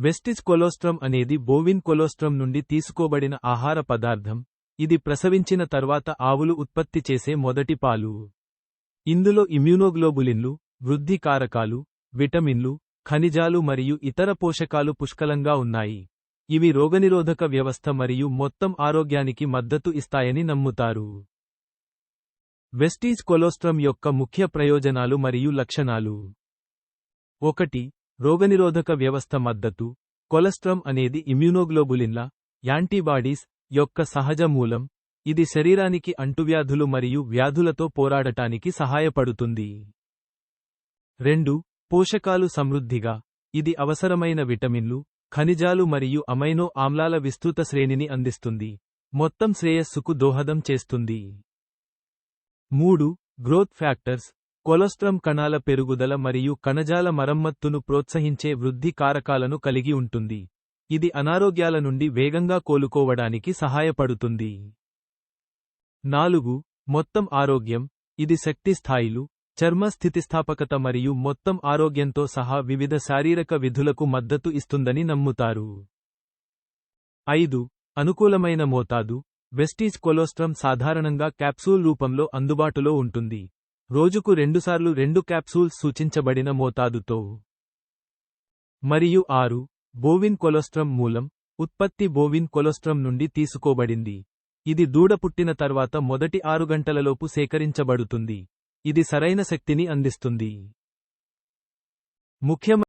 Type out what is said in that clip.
Vestige colostrum అనేది bovine colostrum నుండి తీసుకోబడిన ఆహార పదార్థం, ఇది ప్రసవించిన తర్వాత ఆవులు ఉత్పత్తి చేసే మొదటి పాలు. ఇందులో ఇమ్యూనోగ్లోబులిన్లు, వృద్ధి కారకాలు, విటమిన్లు, ఖనిజాలు మరియు ఇతర పోషకాలు పుష్కలంగా ఉన్నాయి. ఇవి రోగనిరోధక వ్యవస్థ మరియు మొత్తం ఆరోగ్యానికి మద్దతు ఇస్తాయని నమ్ముతారు. వెస్టీజ్ కొలోస్ట్రమ్ యొక్క ముఖ్య ప్రయోజనాలు మరియు లక్షణాలు. 1. రోగనిరోధక వ్యవస్థ మద్దతు. కొలెస్ట్రామ్ అనేది ఇమ్యూనోగ్లోబులిన్ల, యాంటీబాడీస్ యొక్క సహజ మూలం, ఇది శరీరానికి అంటువ్యాధులు మరియు వ్యాధులతో పోరాడటానికి సహాయపడుతుంది. 2. పోషకాలు సమృద్ధిగా, ఇది అవసరమైన విటమిన్లు, ఖనిజాలు మరియు అమైనో ఆమ్లాల విస్తృత శ్రేణిని అందిస్తుంది, మొత్తం శ్రేయస్సుకు దోహదం చేస్తుంది. 3. Growth factors. కొలెస్ట్రామ్ కణాల పెరుగుదల మరియు కణజాల మరమ్మత్తును ప్రోత్సహించే వృద్ధి కారకాలను కలిగి ఉంటుంది, ఇది అనారోగ్యాల నుండి వేగంగా కోలుకోవడానికి సహాయపడుతుంది. 4. మొత్తం ఆరోగ్యం, ఇది శక్తి స్థాయిలు, చర్మ స్థితిస్థాపకత మరియు మొత్తం ఆరోగ్యంతో సహా వివిధ శారీరక విధులకు మద్దతు ఇస్తుందని నమ్ముతారు. 5. అనుకూలమైన మోతాదు. వెస్టీజ్ కొలోస్ట్రమ్ సాధారణంగా క్యాప్సూల్ రూపంలో అందుబాటులో ఉంటుంది, రోజుకు 2 సార్లు 2 క్యాప్సూల్స్ సూచించబడిన మోతాదుతో. మరియు 6. బోవిన్ కొలోస్ట్రమ్ మూలం. ఉత్పత్తి బోవిన్ కొలోస్ట్రమ్ నుండి తీసుకోబడింది, ఇది దూడ పుట్టిన తర్వాత మొదటి 6 గంటలలోపు సేకరించబడుతుంది, ఇది సరైన శక్తిని అందిస్తుంది. ముఖ్యమైన